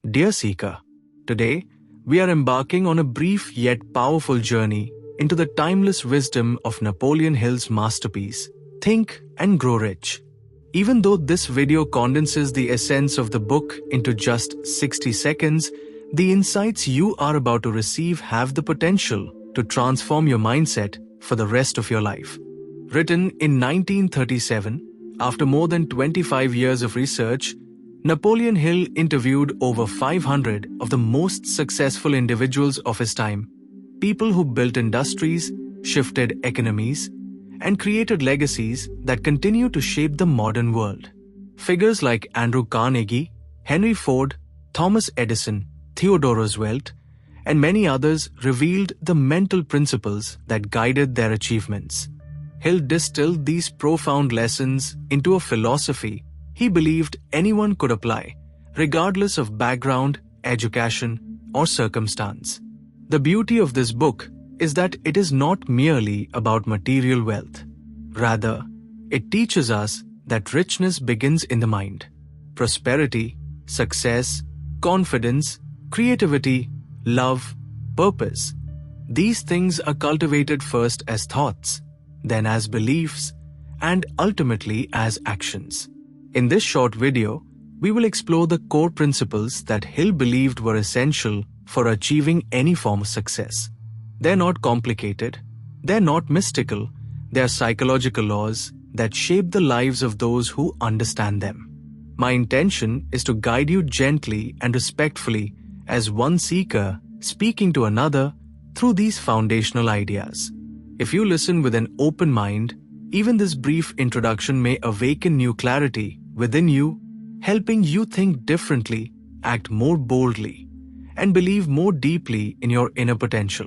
Dear Seeker, today we are embarking on a brief yet powerful journey into the timeless wisdom of Napoleon Hill's masterpiece, Think and Grow Rich. Even though this video condenses the essence of the book into just 60 seconds, the insights you are about to receive have the potential to transform your mindset for the rest of your life. Written in 1937, after more than 25 years of research, Napoleon Hill interviewed over 500 of the most successful individuals of his time, people who built industries, shifted economies, and created legacies that continue to shape the modern world. Figures like Andrew Carnegie, Henry Ford, Thomas Edison, Theodore Roosevelt, and many others revealed the mental principles that guided their achievements. Hill distilled these profound lessons into a philosophy he believed anyone could apply, regardless of background, education, or circumstance. The beauty of this book is that it is not merely about material wealth. Rather, it teaches us that richness begins in the mind. Prosperity, success, confidence, creativity, love, purpose. These things are cultivated first as thoughts, then as beliefs, and ultimately as actions. In this short video, we will explore the core principles that Hill believed were essential for achieving any form of success. They're not complicated, they're not mystical, they're psychological laws that shape the lives of those who understand them. My intention is to guide you gently and respectfully as one seeker speaking to another through these foundational ideas. If you listen with an open mind, even this brief introduction may awaken new clarity within you, helping you think differently, act more boldly, and believe more deeply in your inner potential.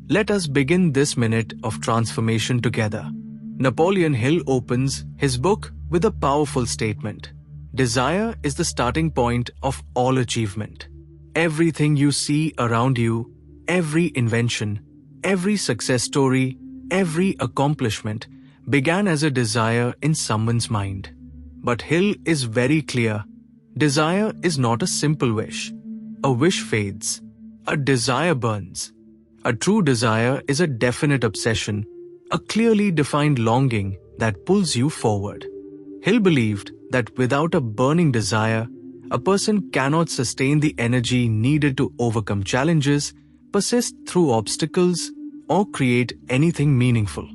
Let us begin this minute of transformation together. Napoleon Hill opens his book with a powerful statement. Desire is the starting point of all achievement. Everything you see around you, every invention, every success story, every accomplishment began as a desire in someone's mind. But Hill is very clear. Desire is not a simple wish. A wish fades. A desire burns. A true desire is a definite obsession, a clearly defined longing that pulls you forward. Hill believed that without a burning desire, a person cannot sustain the energy needed to overcome challenges, persist through obstacles, or create anything meaningful.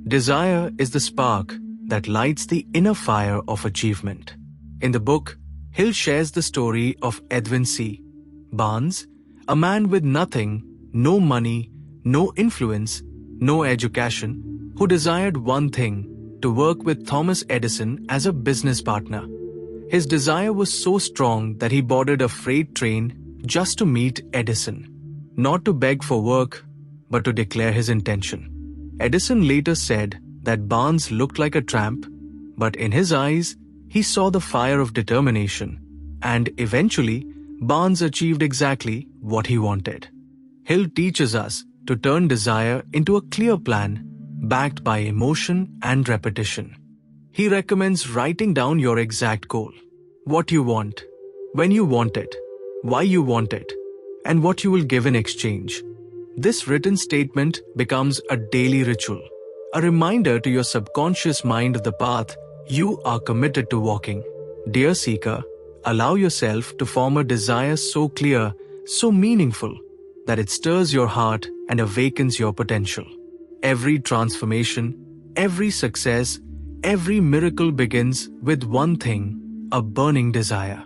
Desire is the spark that lights the inner fire of achievement. In the book, Hill shares the story of Edwin C. Barnes, a man with nothing, no money, no influence, no education, who desired one thing: to work with Thomas Edison as a business partner. His desire was so strong that he boarded a freight train just to meet Edison, not to beg for work, but to declare his intention. Edison later said that Barnes looked like a tramp, but in his eyes, he saw the fire of determination, and eventually, Barnes achieved exactly what he wanted. Hill teaches us to turn desire into a clear plan, backed by emotion and repetition. He recommends writing down your exact goal, what you want, when you want it, why you want it, and what you will give in exchange. This written statement becomes a daily ritual, a reminder to your subconscious mind of the path you are committed to walking. Dear Seeker, allow yourself to form a desire so clear, so meaningful, that it stirs your heart and awakens your potential. Every transformation, every success, every miracle begins with one thing: a burning desire.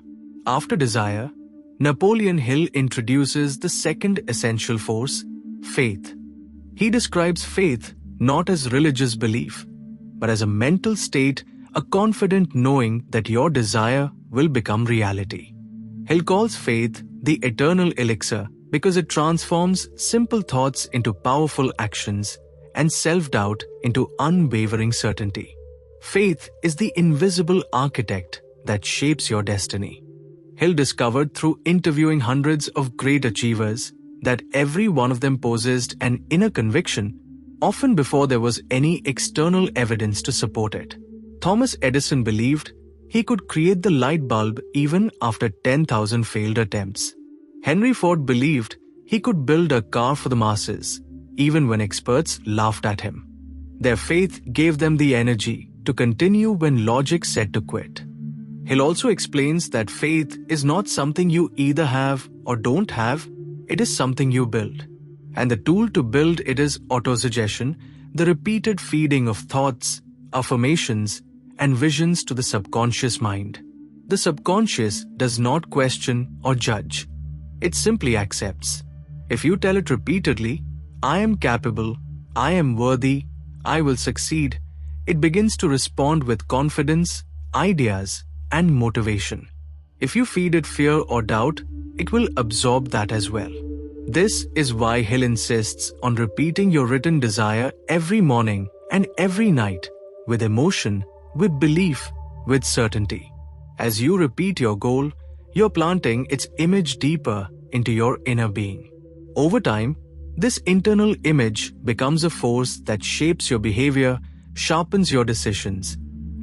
After desire, Napoleon Hill introduces the second essential force: faith. He describes faith not as religious belief, but as a mental state, a confident knowing that your desire will become reality. Hill calls faith the eternal elixir because it transforms simple thoughts into powerful actions and self-doubt into unwavering certainty. Faith is the invisible architect that shapes your destiny. Hill discovered through interviewing hundreds of great achievers that every one of them possessed an inner conviction, often before there was any external evidence to support it. Thomas Edison believed he could create the light bulb even after 10,000 failed attempts. Henry Ford believed he could build a car for the masses, even when experts laughed at him. Their faith gave them the energy to continue when logic said to quit. Hill also explains that faith is not something you either have or don't have, it is something you build. And the tool to build it is autosuggestion, the repeated feeding of thoughts, affirmations, and visions to the subconscious mind. The subconscious does not question or judge. It simply accepts. If you tell it repeatedly, I am capable, I am worthy, I will succeed, it begins to respond with confidence, ideas, and motivation. If you feed it fear or doubt, it will absorb that as well. This is why Hill insists on repeating your written desire every morning and every night, with emotion, with belief, with certainty. As you repeat your goal, you're planting its image deeper into your inner being. Over time, this internal image becomes a force that shapes your behavior, sharpens your decisions,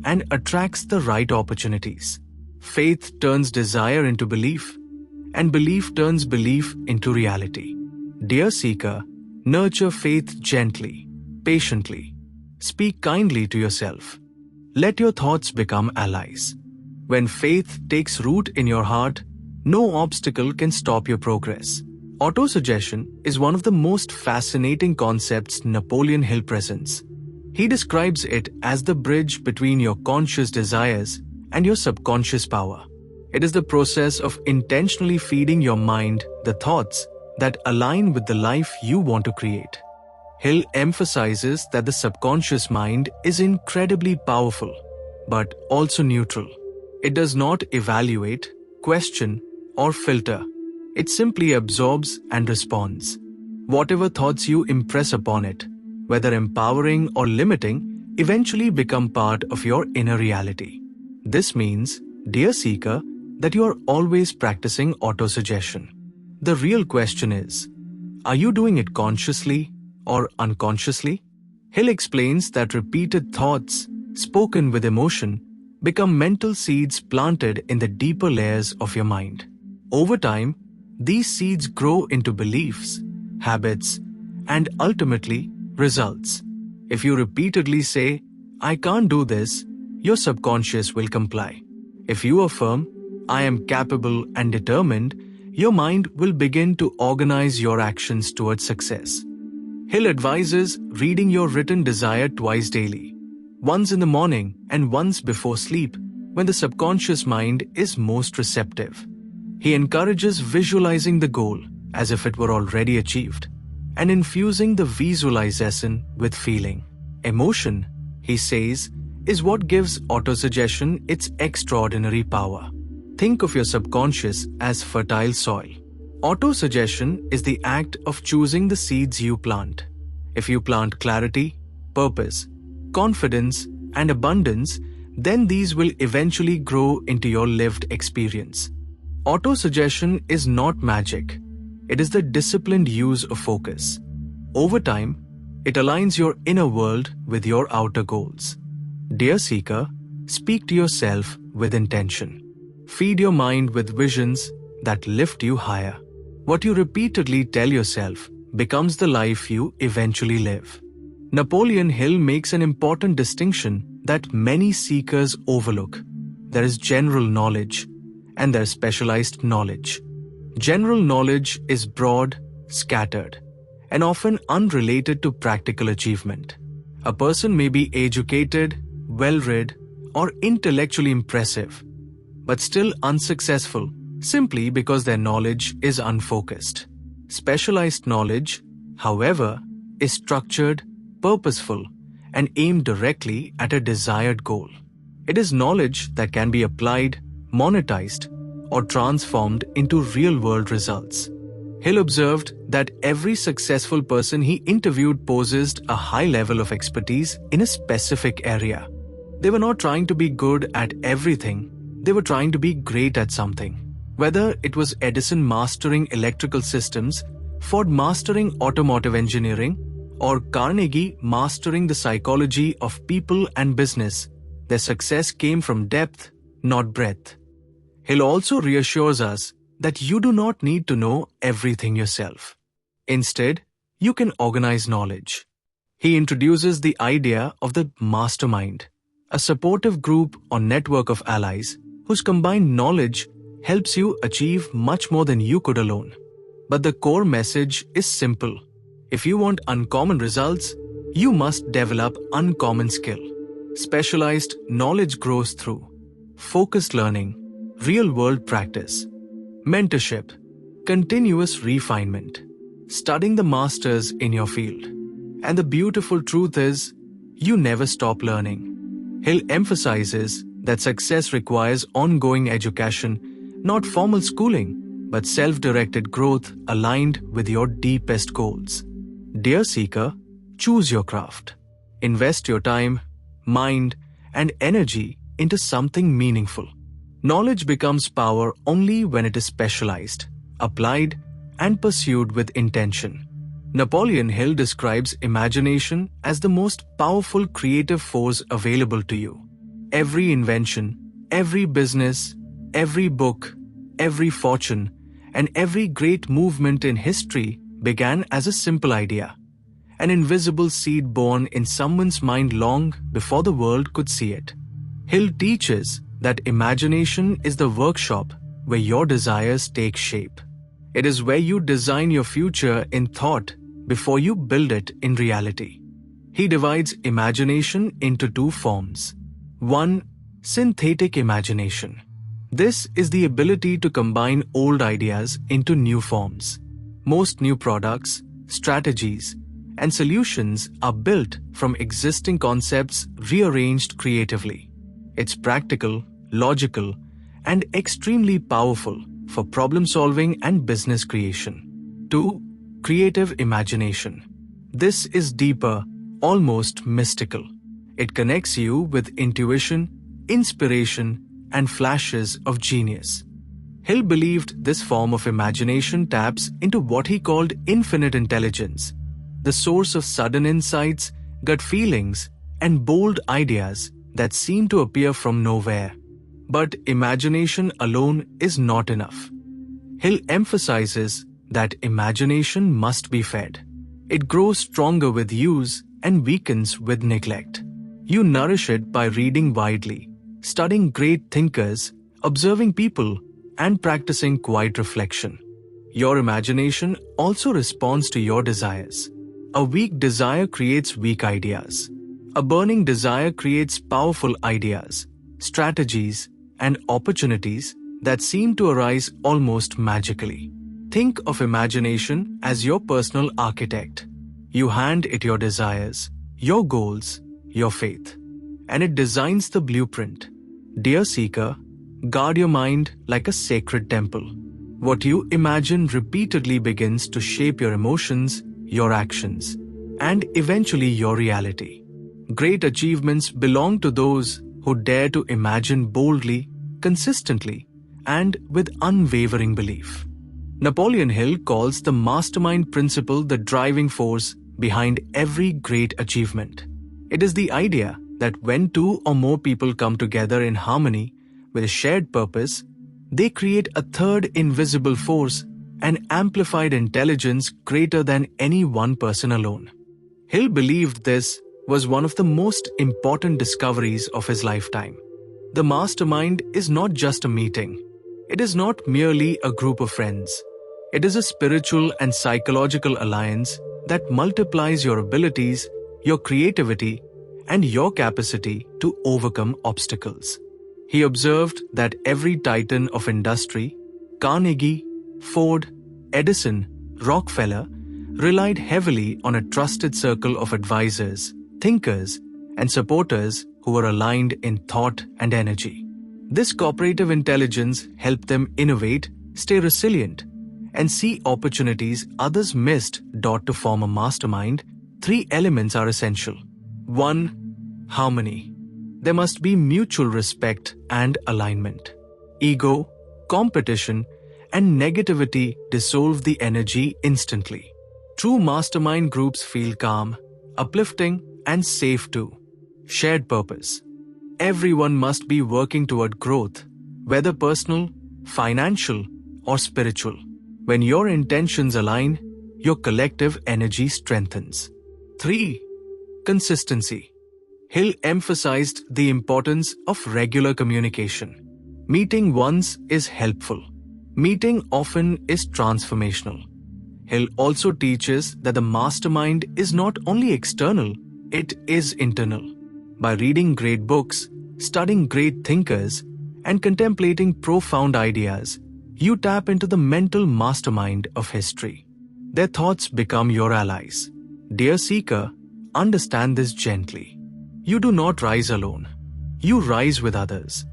and attracts the right opportunities. Faith turns desire into belief, and belief turns belief into reality. Dear seeker, nurture faith gently, patiently. Speak kindly to yourself. Let your thoughts become allies. When faith takes root in your heart, no obstacle can stop your progress. Autosuggestion is one of the most fascinating concepts Napoleon Hill presents. He describes it as the bridge between your conscious desires and your subconscious power. It is the process of intentionally feeding your mind the thoughts that align with the life you want to create. Hill emphasizes that the subconscious mind is incredibly powerful, but also neutral. It does not evaluate, question, or filter. It simply absorbs and responds. Whatever thoughts you impress upon it, whether empowering or limiting, eventually become part of your inner reality. This means, dear seeker, that you are always practicing autosuggestion. The real question is, are you doing it consciously or unconsciously? Hill explains that repeated thoughts, spoken with emotion, become mental seeds planted in the deeper layers of your mind. Over time, these seeds grow into beliefs, habits, and ultimately, results. If you repeatedly say, I can't do this, your subconscious will comply. If you affirm, I am capable and determined, your mind will begin to organize your actions towards success. Hill advises reading your written desire twice daily, once in the morning and once before sleep, when the subconscious mind is most receptive. He encourages visualizing the goal as if it were already achieved, and infusing the visualization with feeling. Emotion, he says, is what gives autosuggestion its extraordinary power. Think of your subconscious as fertile soil. Autosuggestion is the act of choosing the seeds you plant. If you plant clarity, purpose, confidence, and abundance, then these will eventually grow into your lived experience. Autosuggestion is not magic. It is the disciplined use of focus. Over time, it aligns your inner world with your outer goals. Dear seeker, speak to yourself with intention. Feed your mind with visions that lift you higher. What you repeatedly tell yourself becomes the life you eventually live. Napoleon Hill makes an important distinction that many seekers overlook. There is general knowledge, and there is specialized knowledge. General knowledge is broad, scattered, and often unrelated to practical achievement. A person may be educated, well-read, or intellectually impressive, but still unsuccessful simply because their knowledge is unfocused. Specialized knowledge, however, is structured, purposeful, and aimed directly at a desired goal. It is knowledge that can be applied, monetized, or transformed into real-world results. Hill observed that every successful person he interviewed possessed a high level of expertise in a specific area. They were not trying to be good at everything, they were trying to be great at something. Whether it was Edison mastering electrical systems, Ford mastering automotive engineering, or Carnegie mastering the psychology of people and business, their success came from depth, not breadth. Hill also reassures us that you do not need to know everything yourself. Instead, you can organize knowledge. He introduces the idea of the Mastermind, a supportive group or network of allies whose combined knowledge helps you achieve much more than you could alone. But the core message is simple. If you want uncommon results, you must develop uncommon skill. Specialized knowledge grows through focused learning, real-world practice, mentorship, continuous refinement, studying the masters in your field. And the beautiful truth is, you never stop learning. Hill emphasizes that success requires ongoing education, not formal schooling, but self-directed growth aligned with your deepest goals. Dear seeker, choose your craft. Invest your time, mind, and energy into something meaningful. Knowledge becomes power only when it is specialized, applied, and pursued with intention. Napoleon Hill describes imagination as the most powerful creative force available to you. Every invention, every business, every book, every fortune, and every great movement in history began as a simple idea, an invisible seed born in someone's mind long before the world could see it. Hill teaches that imagination is the workshop where your desires take shape. It is where you design your future in thought before you build it in reality. He divides imagination into two forms. One, synthetic imagination. This is the ability to combine old ideas into new forms. Most new products, strategies, and solutions are built from existing concepts rearranged creatively. It's practical, logical, and extremely powerful for problem solving and business creation. 2. Creative imagination. This is deeper, almost mystical. It connects you with intuition, inspiration, and flashes of genius. Hill believed this form of imagination taps into what he called infinite intelligence, the source of sudden insights, gut feelings, and bold ideas that seem to appear from nowhere. But imagination alone is not enough. Hill emphasizes that imagination must be fed. It grows stronger with use and weakens with neglect. You nourish it by reading widely, studying great thinkers, observing people, and practicing quiet reflection. Your imagination also responds to your desires. A weak desire creates weak ideas. A burning desire creates powerful ideas, strategies, and opportunities that seem to arise almost magically. Think of imagination as your personal architect. You hand it your desires, your goals, your faith, and it designs the blueprint. Dear seeker, guard your mind like a sacred temple. What you imagine repeatedly begins to shape your emotions, your actions, and eventually your reality. Great achievements belong to those who dare to imagine boldly, consistently, and with unwavering belief. Napoleon Hill calls the mastermind principle the driving force behind every great achievement. It is the idea that when two or more people come together in harmony with a shared purpose, they create a third invisible force, an amplified intelligence greater than any one person alone. Hill believed this was one of the most important discoveries of his lifetime. The mastermind is not just a meeting. It is not merely a group of friends. It is a spiritual and psychological alliance that multiplies your abilities, your creativity, and your capacity to overcome obstacles. He observed that every titan of industry, Carnegie, Ford, Edison, Rockefeller, relied heavily on a trusted circle of advisors, thinkers, and supporters who were aligned in thought and energy. This cooperative intelligence helped them innovate, stay resilient, and see opportunities others missed. To form a mastermind, 3 elements are essential. 1. Harmony. There must be mutual respect and alignment. Ego, competition, and negativity dissolve the energy instantly. True mastermind groups feel calm, uplifting, and safe too. Shared purpose. everyone must be working toward growth, whether personal, financial, or spiritual. When your intentions align, your collective energy strengthens. 3. Consistency. Hill emphasized the importance of regular communication. Meeting once is helpful. Meeting often is transformational. Hill also teaches that the mastermind is not only external, it is internal. By reading great books, studying great thinkers, and contemplating profound ideas, you tap into the mental mastermind of history. Their thoughts become your allies. Dear seeker, understand this gently. You do not rise alone. You rise with others.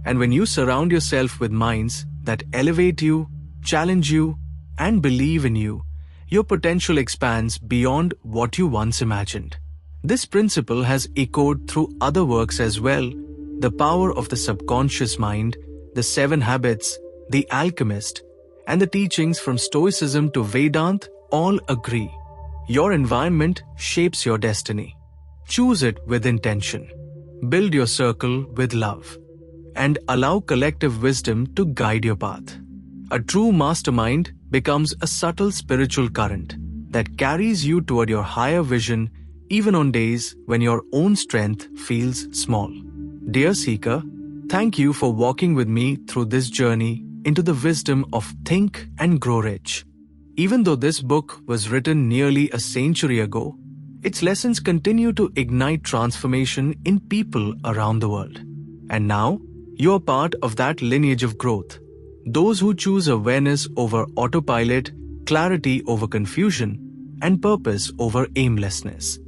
And when you surround yourself with minds that elevate you, challenge you, and believe in you, your potential expands beyond what you once imagined. This principle has echoed through other works as well. The Power of the Subconscious Mind, The 7 Habits, The Alchemist, and the teachings from Stoicism to Vedanta all agree. Your environment shapes your destiny. Choose it with intention. Build your circle with love. And allow collective wisdom to guide your path. A true mastermind becomes a subtle spiritual current that carries you toward your higher vision even on days when your own strength feels small. Dear seeker, thank you for walking with me through this journey into the wisdom of Think and Grow Rich. Even though this book was written nearly a century ago, its lessons continue to ignite transformation in people around the world. And now, you are part of that lineage of growth. Those who choose awareness over autopilot, clarity over confusion, and purpose over aimlessness.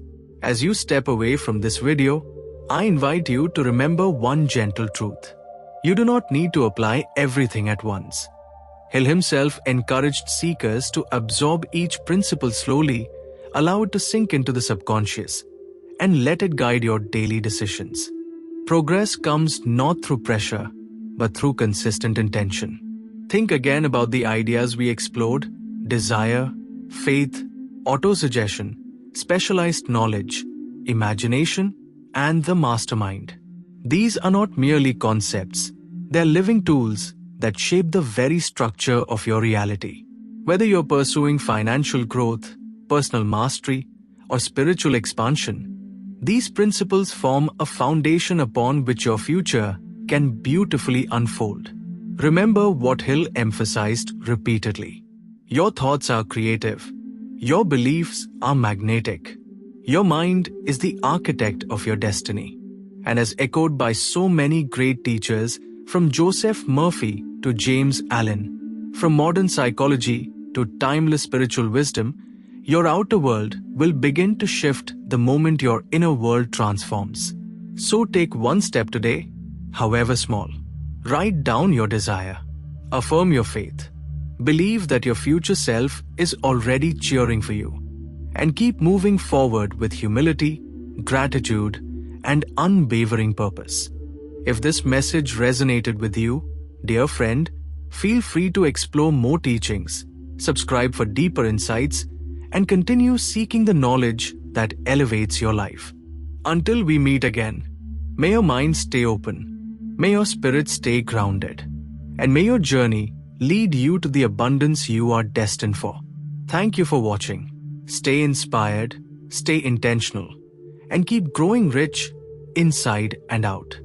As you step away from this video, I invite you to remember one gentle truth. You do not need to apply everything at once. Hill himself encouraged seekers to absorb each principle slowly, allow it to sink into the subconscious, and let it guide your daily decisions. Progress comes not through pressure, but through consistent intention. Think again about the ideas we explored: desire, faith, autosuggestion, specialized knowledge, imagination, and the mastermind. These are not merely concepts, they're living tools that shape the very structure of your reality. Whether you're pursuing financial growth, personal mastery, or spiritual expansion, these principles form a foundation upon which your future can beautifully unfold. Remember what Hill emphasized repeatedly. Your thoughts are creative. Your beliefs are magnetic. Your mind is the architect of your destiny. And as echoed by so many great teachers, from Joseph Murphy to James Allen, from modern psychology to timeless spiritual wisdom, your outer world will begin to shift the moment your inner world transforms. So take one step today, however small. Write down your desire. Affirm your faith. Believe that your future self is already cheering for you. And keep moving forward with humility, gratitude, and unwavering purpose. If this message resonated with you, dear friend, feel free to explore more teachings, subscribe for deeper insights, and continue seeking the knowledge that elevates your life. Until we meet again, may your mind stay open, may your spirit stay grounded, and may your journey lead you to the abundance you are destined for. Thank you for watching. Stay inspired, stay intentional, and keep growing rich inside and out.